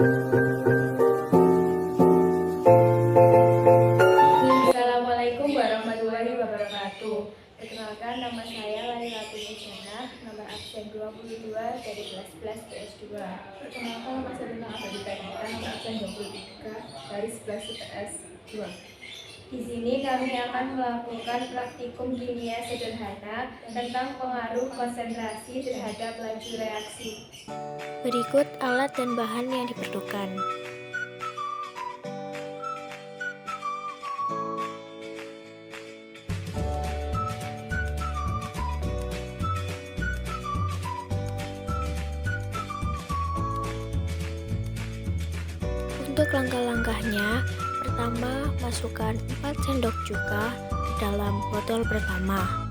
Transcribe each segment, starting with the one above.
Assalamualaikum warahmatullahi wabarakatuh. Perkenalkan, nama saya Lali Latuni Jana, nomor absen 22 dari kelas 11 PS2. Perkenalkan, nama saya Lina Abadi Pernita, nomor absen 23 dari 11 PS2. Di sini kami akan melakukan praktikum kimia sederhana tentang pengaruh konsentrasi terhadap laju reaksi. Berikut alat dan bahan yang diperlukan. Untuk langkah-langkahnya, pertama, masukkan 4 sendok cuka ke dalam botol pertama.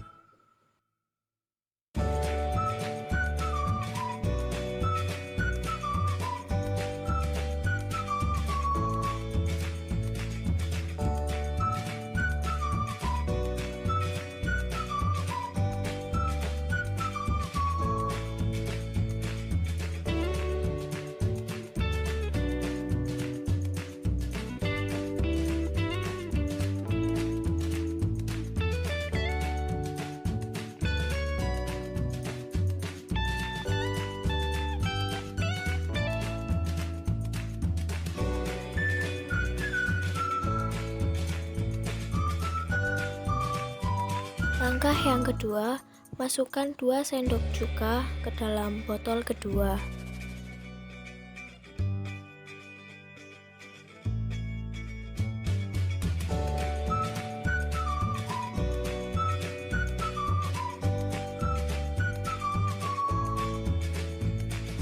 Langkah yang kedua, masukkan 2 sendok cuka ke dalam botol kedua.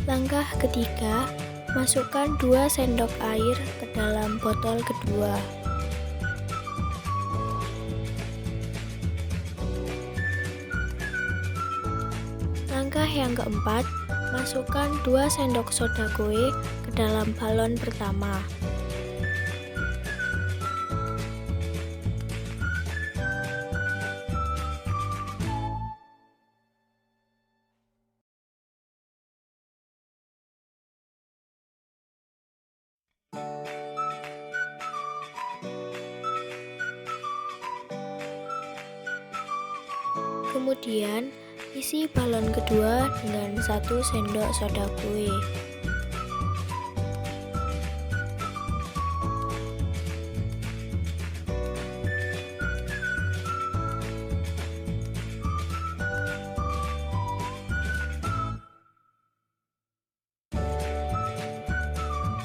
Langkah ketiga, masukkan 2 sendok air ke dalam botol kedua. Langkah yang keempat, masukkan 2 sendok soda kue ke dalam balon pertama. Kemudian, isi balon kedua dengan 1 sendok soda kue.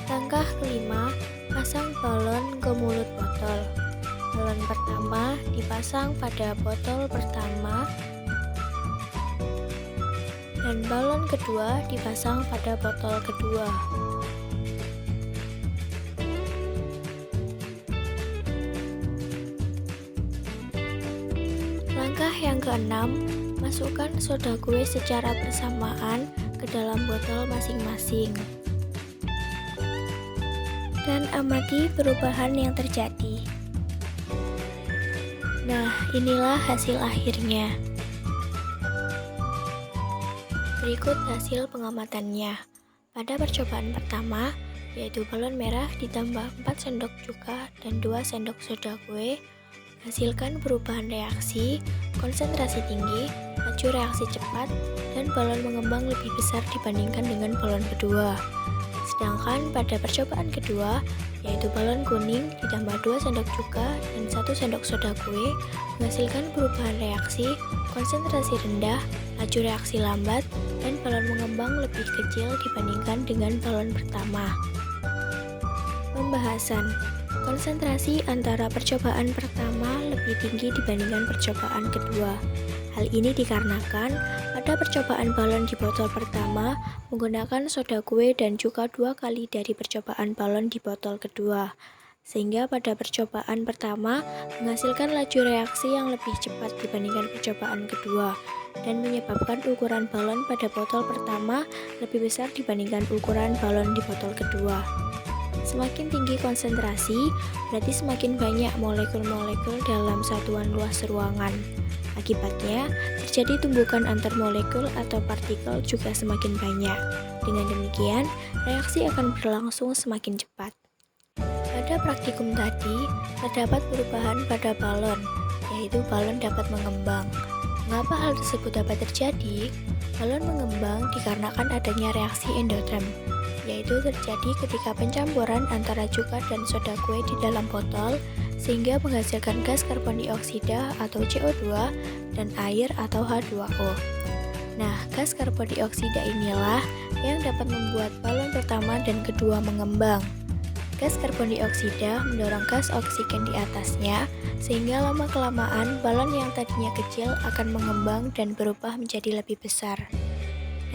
Langkah kelima, pasang balon ke mulut botol. Balon pertama dipasang pada botol pertama dan balon kedua dipasang pada botol kedua. Langkah yang keenam, masukkan soda kue secara bersamaan ke dalam botol masing-masing dan amati perubahan yang terjadi. Nah, inilah hasil akhirnya. Berikut hasil pengamatannya. Pada percobaan pertama, yaitu balon merah ditambah 4 sendok cuka dan 2 sendok soda kue, menghasilkan perubahan reaksi, konsentrasi tinggi, laju reaksi cepat, dan balon mengembang lebih besar dibandingkan dengan balon kedua. Sedangkan pada percobaan kedua, yaitu balon kuning ditambah 2 sendok cuka dan 1 sendok soda kue, menghasilkan perubahan reaksi, konsentrasi rendah, laju reaksi lambat, dan balon mengembang lebih kecil dibandingkan dengan balon pertama. Pembahasan. Konsentrasi antara percobaan pertama lebih tinggi dibandingkan percobaan kedua. Hal ini dikarenakan pada percobaan balon di botol pertama menggunakan soda kue dan cuka 2 kali dari percobaan balon di botol kedua, sehingga pada percobaan pertama menghasilkan laju reaksi yang lebih cepat dibandingkan percobaan kedua dan menyebabkan ukuran balon pada botol pertama lebih besar dibandingkan ukuran balon di botol kedua. Semakin tinggi konsentrasi, berarti semakin banyak molekul-molekul dalam satuan luas ruangan. Akibatnya, terjadi tumbukan antar molekul atau partikel juga semakin banyak. Dengan demikian, reaksi akan berlangsung semakin cepat. Pada praktikum tadi, terdapat perubahan pada balon, yaitu balon dapat mengembang. Mengapa hal tersebut dapat terjadi? Balon mengembang dikarenakan adanya reaksi endotherm, yaitu terjadi ketika pencampuran antara cuka dan soda kue di dalam botol sehingga menghasilkan gas karbon dioksida atau CO2 dan air atau H2O. Nah, gas karbon dioksida inilah yang dapat membuat balon pertama dan kedua mengembang. Gas karbon dioksida mendorong gas oksigen di atasnya sehingga lama-kelamaan balon yang tadinya kecil akan mengembang dan berubah menjadi lebih besar.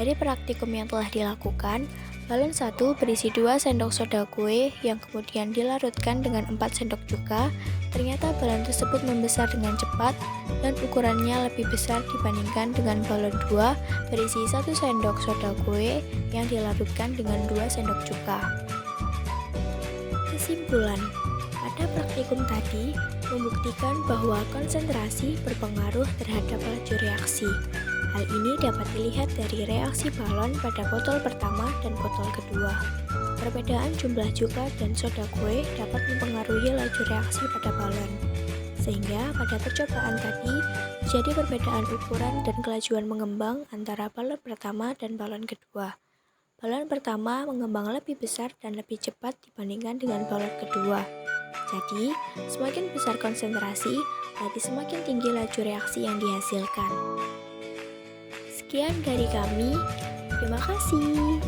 Dari praktikum yang telah dilakukan, balon 1 berisi 2 sendok soda kue yang kemudian dilarutkan dengan 4 sendok cuka. Ternyata balon tersebut membesar dengan cepat dan ukurannya lebih besar dibandingkan dengan balon 2 berisi 1 sendok soda kue yang dilarutkan dengan 2 sendok cuka. Kesimpulan, pada praktikum tadi membuktikan bahwa konsentrasi berpengaruh terhadap laju reaksi. Hal ini dapat dilihat dari reaksi balon pada botol pertama dan botol kedua. Perbedaan jumlah cuka dan soda kue dapat mempengaruhi laju reaksi pada balon. Sehingga pada percobaan tadi terjadi perbedaan ukuran dan kelajuan mengembang antara balon pertama dan balon kedua. Balon pertama mengembang lebih besar dan lebih cepat dibandingkan dengan balon kedua. Jadi, semakin besar konsentrasi, berarti semakin tinggi laju reaksi yang dihasilkan. Sekian dari kami, terima kasih.